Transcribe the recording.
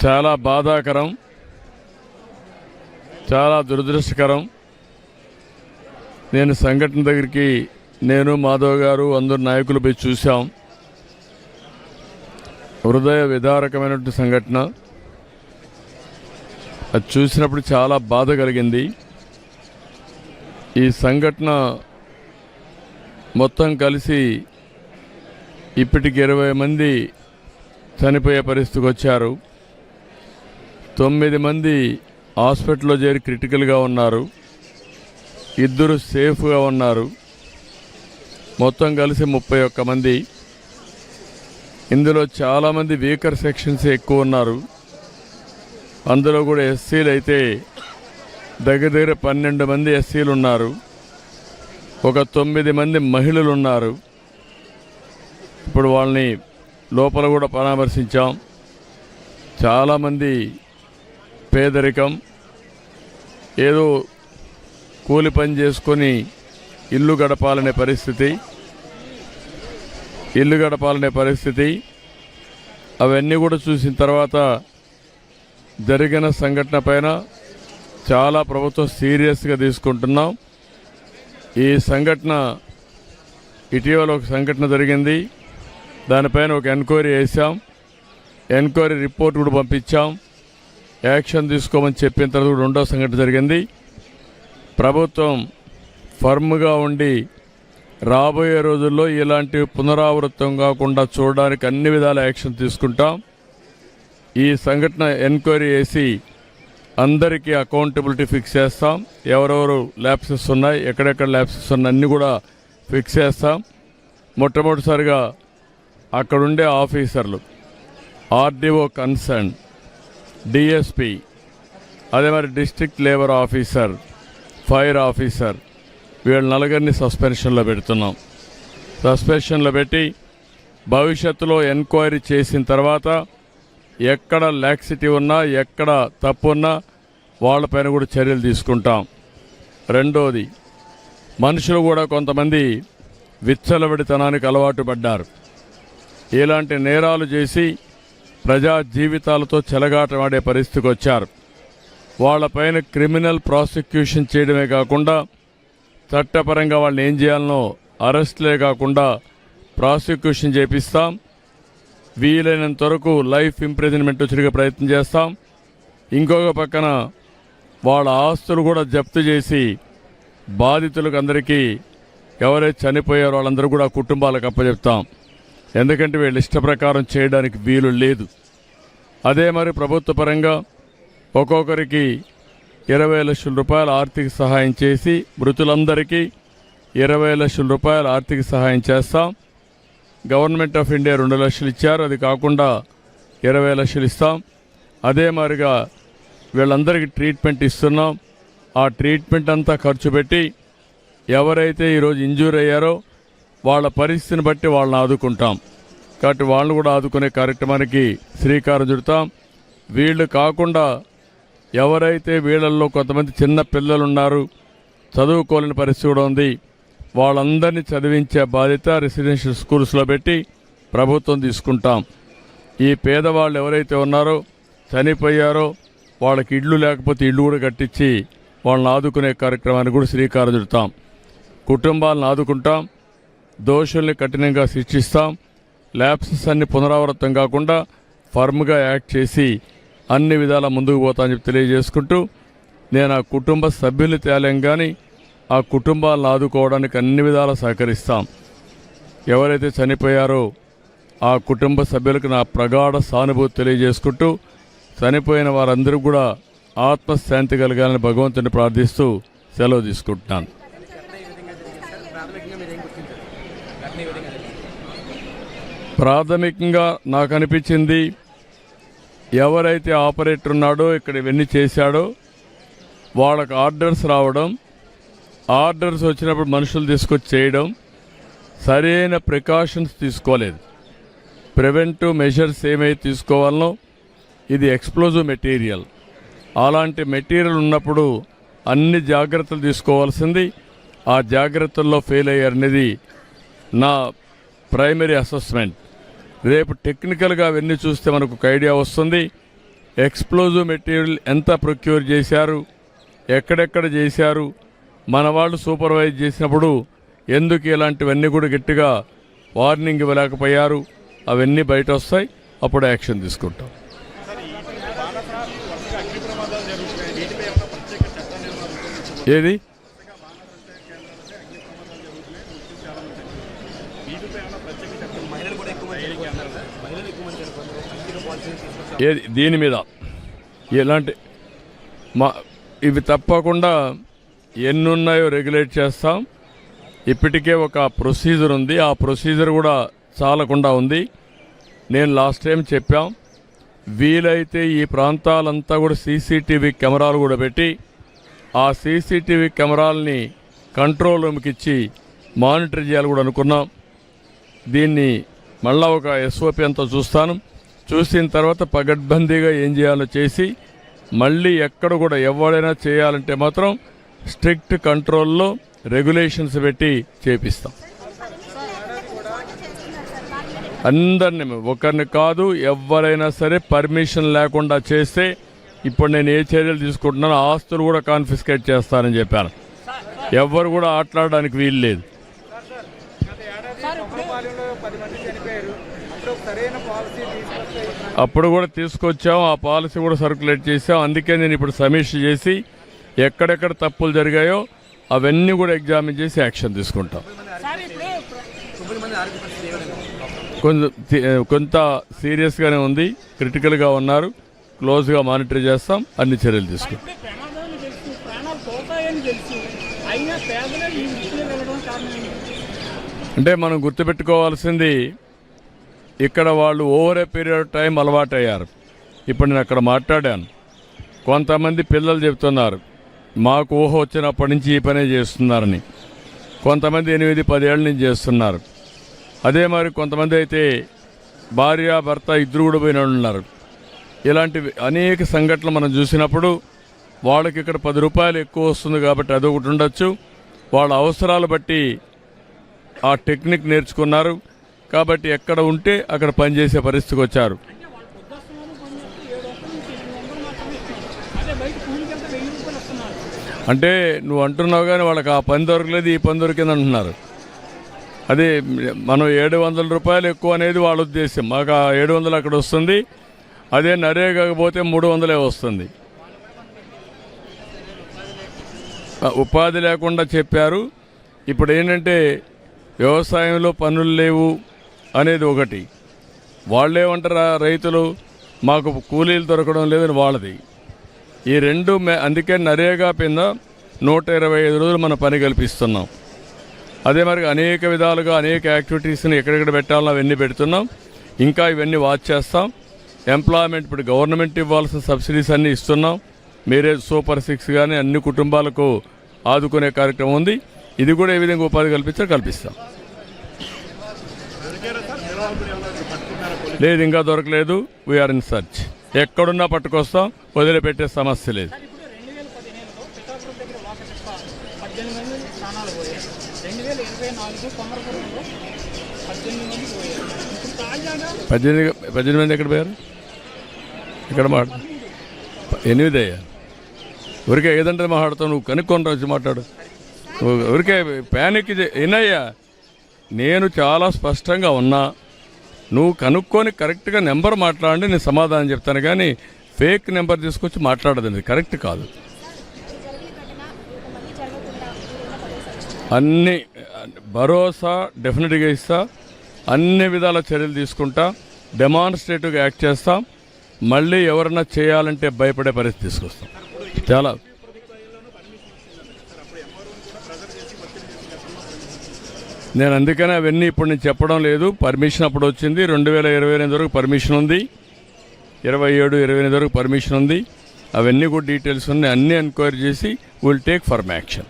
చాలా బాధాకరం, చాలా దురదృష్టకరం. నేను సంఘటన దగ్గరికి మాధవ్ గారు అందరు నాయకులు పోయి చూసాం. హృదయ విదారకమైనటువంటి సంఘటన. అది చూసినప్పుడు చాలా బాధ కలిగింది. ఈ సంఘటన మొత్తం కలిసి ఇప్పటికి 20 మంది చనిపోయే పరిస్థితికి వచ్చారు. 9 మంది హాస్పిటల్లో చేరి క్రిటికల్గా ఉన్నారు. 2 సేఫ్గా ఉన్నారు. మొత్తం కలిసి 31 మంది. ఇందులో చాలామంది వీకర్ సెక్షన్స్ ఎక్కువ ఉన్నారు. అందులో కూడా ఎస్సీలు అయితే దగ్గర 12 మంది ఎస్సీలు ఉన్నారు. ఒక 9 మంది మహిళలు ఉన్నారు. ఇప్పుడు వాళ్ళని లోపల కూడా పరామర్శించాం. చాలామంది పేదరికం, ఏదో కూలి పని చేసుకొని ఇల్లు గడపాలనే పరిస్థితి. అవన్నీ కూడా చూసిన తర్వాత జరిగిన సంఘటన పైన చాలా ప్రభుత్వం సీరియస్గా తీసుకుంటున్నాం. ఈ సంఘటన ఇటీవల ఒక సంఘటన జరిగింది. దానిపైన ఒక ఎంక్వైరీ వేసాం. ఎంక్వైరీ రిపోర్ట్ కూడా పంపించాం. యాక్షన్ తీసుకోమని చెప్పిన తర్వాత రెండో సంఘటన జరిగింది. ప్రభుత్వం ఫర్మ్గా ఉండి రాబోయే రోజుల్లో ఇలాంటి పునరావృతం కాకుండా చూడడానికి అన్ని విధాల యాక్షన్ తీసుకుంటాం. ఈ సంఘటన ఎంక్వైరీ చేసి అందరికీ అకౌంటబిలిటీ ఫిక్స్ చేస్తాం. ఎవరెవరు ల్యాప్సెస్ ఉన్నాయి, ఎక్కడెక్కడ ల్యాప్సెస్ ఉన్నాయి అన్నీ కూడా ఫిక్స్ చేస్తాం. మొట్టమొదటిసారిగా అక్కడుండే ఆఫీసర్లు, ఆర్డీఓ కన్సర్న్, డిఎస్పి, అదే మరి district labour officer, fire officer, వీళ్ళ నలుగురిని సస్పెన్షన్లో పెడుతున్నాం. సస్పెన్షన్లో పెట్టి భవిష్యత్తులో ఎంక్వైరీ చేసిన తర్వాత ఎక్కడ లాక్సిటీ ఉన్నా, ఎక్కడ తప్పు ఉన్నా వాళ్ళపైన కూడా చర్యలు తీసుకుంటాం. రెండోది, మనుషులు కూడా కొంతమంది విచ్చలవిడితనానికి అలవాటు పడ్డారు. ఇలాంటి నేరాలు చేసి ప్రజా జీవితాలతో చెలగాటమాడే పరిస్థితికి వచ్చారు. వాళ్ళపైన క్రిమినల్ ప్రాసిక్యూషన్ చేయడమే కాకుండా చట్టపరంగా వాళ్ళని ఏం చేయాలనో అరెస్ట్లే కాకుండా ప్రాసిక్యూషన్ చేపిస్తాం. వీలైనంత వరకు లైఫ్ ఇంప్రిజన్మెంట్ వచ్చే ప్రయత్నం చేస్తాం. ఇంకొక పక్కన వాళ్ళ ఆస్తులు కూడా జప్తు చేసి బాధితులకు అందరికీ ఎవరైతే చనిపోయారో వాళ్ళందరూ కూడా కుటుంబాలకు అప్పచెప్తాం. ఎందుకంటే వీళ్ళు ఇష్ట ప్రకారం చేయడానికి వీలు లేదు. అదే మరి ప్రభుత్వ పరంగా ఒక్కొక్కరికి 20 లక్షల రూపాయల ఆర్థిక సహాయం చేసి మృతులందరికీ 20 లక్షల రూపాయల ఆర్థిక సహాయం చేస్తాం. గవర్నమెంట్ ఆఫ్ ఇండియా 2 లక్షలు ఇచ్చారు. అది కాకుండా 20 లక్షలు ఇస్తాం. అదే మాదిరిగా వీళ్ళందరికీ ట్రీట్మెంట్ ఇస్తున్నాం. ఆ ట్రీట్మెంట్ అంతా ఖర్చు పెట్టి ఎవరైతే ఈరోజు ఇంజూర్ అయ్యారో వాళ్ళ పరిస్థితిని బట్టి వాళ్ళని ఆదుకుంటాం. కాబట్టి వాళ్ళని కూడా ఆదుకునే కార్యక్రమానికి శ్రీకారం చుడతాం. వీళ్ళు కాకుండా ఎవరైతే వీళ్ళల్లో కొంతమంది చిన్న పిల్లలు ఉన్నారు, చదువుకోలేని పరిస్థితి కూడా ఉంది, వాళ్ళందరినీ చదివించే బాధ్యత రెసిడెన్షియల్ స్కూల్స్లో పెట్టి ప్రభుత్వం తీసుకుంటాం. ఈ పేదవాళ్ళు ఎవరైతే ఉన్నారో, చనిపోయారో, వాళ్ళకి ఇళ్ళు లేకపోతే ఇళ్ళు కూడా కట్టించి వాళ్ళని ఆదుకునే కార్యక్రమానికి కూడా శ్రీకారం చుడతాం. కుటుంబాలను ఆదుకుంటాం. దోషుల్ని కఠినంగా శిక్షిస్తాం. ల్యాప్సెస్ అన్ని పునరావృతం కాకుండా ఫర్మ్గా యాక్ట్ చేసి అన్ని విధాలా ముందుకు పోతామని చెప్పి తెలియజేసుకుంటూ, నేను ఆ కుటుంబ సభ్యుల్ని తేలేం కానీ ఆ కుటుంబాలను ఆదుకోవడానికి అన్ని విధాలా సహకరిస్తాం. ఎవరైతే చనిపోయారో ఆ కుటుంబ సభ్యులకు నా ప్రగాఢ సానుభూతి తెలియజేసుకుంటూ, చనిపోయిన వారందరూ కూడా ఆత్మశాంతి కలగాలని భగవంతుని ప్రార్థిస్తూ సెలవు తీసుకుంటున్నాను. ప్రాథమికంగా నాకు అనిపించింది, ఎవరైతే ఆపరేటర్ ఉన్నాడో, ఇక్కడ ఇవన్నీ చేశాడో వాళ్ళకు ఆర్డర్స్ రావడం, ఆర్డర్స్ వచ్చినప్పుడు మనుషులు తీసుకొచ్చి చేయడం, సరైన ప్రికాషన్స్ తీసుకోలేదు. ప్రివెంటివ్ మెజర్స్ ఏమైతే తీసుకోవాలనో, ఇది ఎక్స్ప్లోజివ్ మెటీరియల్, అలాంటి మెటీరియల్ ఉన్నప్పుడు అన్ని జాగ్రత్తలు తీసుకోవాల్సింది. ఆ జాగ్రత్తల్లో ఫెయిల్ అయ్యారనేది నా ప్రైమరీ అసెస్మెంట్. రేపు టెక్నికల్గా అవన్నీ చూస్తే మనకు ఒక ఐడియా వస్తుంది. ఎక్స్ప్లోజివ్ మెటీరియల్ ఎంత ప్రొక్యూర్ చేశారు, ఎక్కడెక్కడ చేశారు, మన వాళ్ళు సూపర్వైజ్ చేసినప్పుడు ఎందుకు ఇలాంటివన్నీ కూడా గట్టిగా వార్నింగ్ ఇవ్వలేకపోయారు, అవన్నీ బయట వస్తాయి. అప్పుడు యాక్షన్ తీసుకుంటాం. ఏది ఏది దీని మీద ఎలాంటి ఇవి తప్పకుండా ఎన్నున్నాయో రెగ్యులేట్ చేస్తాం. ఇప్పటికే ఒక ప్రొసీజర్ ఉంది, ఆ ప్రొసీజర్ కూడా చాలకుండా ఉంది. నేను లాస్ట్ టైం చెప్పాం, వీలైతే ఈ ప్రాంతాలంతా కూడా సీసీటీవీ కెమెరాలు కూడా పెట్టి ఆ సీసీటీవీ కెమెరాలని కంట్రోల్ రూమ్కి ఇచ్చి మానిటర్ చేయాలి కూడా అనుకున్నాం. దీన్ని మళ్ళా ఒక ఎస్ఓపి అంతా చూస్తాను. చూసిన తర్వాత పగడ్బందీగా ఏం చేయాలో చేసి మళ్ళీ ఎక్కడ కూడా ఎవరైనా చేయాలంటే మాత్రం స్ట్రిక్ట్ కంట్రోల్లో రెగ్యులేషన్స్ పెట్టి చేపిస్తాం. అందరినీ, ఒకరిని కాదు, ఎవరైనా సరే పర్మిషన్ లేకుండా చేస్తే ఇప్పుడు నేను ఏ చర్యలు తీసుకుంటున్నానో ఆస్తులు కూడా కాన్ఫిస్కేట్ చేస్తానని చెప్పాను. ఎవ్వరు కూడా ఆటలాడడానికి వీలు లేదు. అప్పుడు కూడా తీసుకొచ్చాం, ఆ పాలసీ కూడా సర్క్యులేట్ చేసాం. అందుకే నేను ఇప్పుడు సమీక్ష చేసి ఎక్కడెక్కడ తప్పులు జరిగాయో అవన్నీ కూడా ఎగ్జామిన్ చేసి యాక్షన్ తీసుకుంటాం. కొంత సీరియస్గానే ఉంది, క్రిటికల్గా ఉన్నారు, క్లోజ్గా మానిటర్ చేస్తాం, అన్ని చర్యలు తీసుకుంటాం. అంటే మనం గుర్తుపెట్టుకోవాల్సింది, ఇక్కడ వాళ్ళు over a period of time అలవాటయ్యారు. ఇప్పుడు నేను అక్కడ మాట్లాడాను, కొంతమంది పిల్లలు చెప్తున్నారు మాకు ఊహ వచ్చినప్పటి నుంచి ఈ పనే చేస్తున్నారని. కొంతమంది 8-10 ఏళ్ళ నుంచి చేస్తున్నారు. అదే మరి కొంతమంది అయితే భార్య భర్త ఇద్దరు కూడా పోయిన వాళ్ళు ఉన్నారు. ఇలాంటి అనేక సంఘటనలు మనం చూసినప్పుడు వాళ్ళకి ఇక్కడ 10 రూపాయలు ఎక్కువ వస్తుంది కాబట్టి అదొకటి ఉండొచ్చు. వాళ్ళ అవసరాలు బట్టి ఆ టెక్నిక్ నేర్చుకున్నారు కాబట్టి ఎక్కడ ఉంటే అక్కడ పనిచేసే పరిస్థితికి వచ్చారు. అంటే నువ్వు అంటున్నావు కానీ వాళ్ళకి ఆ పని దొరకలేదు, ఈ పని దొరికింది అంటున్నారు. అదే మనం 700 రూపాయలు ఎక్కువ అనేది వాళ్ళ ఉద్దేశం. మాకు ఆ 700 అక్కడ వస్తుంది, అదే నరేగాకపోతే 300 వస్తుంది. ఉపాధి లేకుండా చెప్పారు. ఇప్పుడు ఏంటంటే వ్యవసాయంలో పనులు లేవు అనేది ఒకటి, వాళ్ళేమంటారా రైతులు మాకు కూలీలు దొరకడం లేదని వాళ్ళది. ఈ రెండు అందుకే నరేగా కింద 125 రోజులు మన పని కల్పిస్తున్నాం. అదే మరి అనేక విధాలుగా అనేక యాక్టివిటీస్ని ఎక్కడెక్కడ పెట్టాలో అవన్నీ పెడుతున్నాం. ఇంకా ఇవన్నీ వాచ్ చేస్తాం. ఎంప్లాయ్మెంట్ ఇప్పుడు గవర్నమెంట్ ఇవ్వాల్సిన సబ్సిడీస్ అన్నీ ఇస్తున్నాం. మీరే సూపర్ 6 కానీ అన్ని కుటుంబాలకు ఆదుకునే కార్యక్రమం ఉంది. ఇది కూడా ఏ విధంగా ఉపాధి కల్పిస్తాం. లేదు, ఇంకా దొరకలేదు. We're in search. ఎక్కడున్నా పట్టుకొస్తాం, వదిలిపెట్టే సమస్య లేదు. పద్దెనిమిది మంది ఎక్కడ పోయారు? ఇక్కడ 8 అయ్యా. ఊరికే ఏదంటే మాట్లాడతావు, నువ్వు కనుక్కొని వచ్చి మాట్లాడు. ఊరికే ప్యానిక్ ఏనయ్యా, నేను చాలా స్పష్టంగా ఉన్నా. నువ్వు కనుక్కొని కరెక్ట్గా నెంబర్ మాట్లాడండి, నేను సమాధానం చెప్తాను. కానీ ఫేక్ నెంబర్ తీసుకొచ్చి మాట్లాడదండి, కరెక్ట్ కాదు. అన్ని భరోసా డెఫినెట్గా ఇస్తా, అన్ని విధాల చర్యలు తీసుకుంటా, డెమాన్స్ట్రేటివ్గా యాక్ట్ చేస్తాం. మళ్ళీ ఎవరన్నా చేయాలంటే భయపడే పరిస్థితి తీసుకొస్తాం. చాలా నేను అందుకనే అవన్నీ ఇప్పుడు నేను చెప్పడం లేదు. పర్మిషన్ అప్పుడు వచ్చింది. 2028 వరకు పర్మిషన్ ఉంది, 27, 28 వరకు పర్మిషన్ ఉంది. అవన్నీ కూడా డీటెయిల్స్ ఉన్నాయి. అన్నీ ఎంక్వైరీ చేసి విల్ టేక్ ఫర్మ్ యాక్షన్.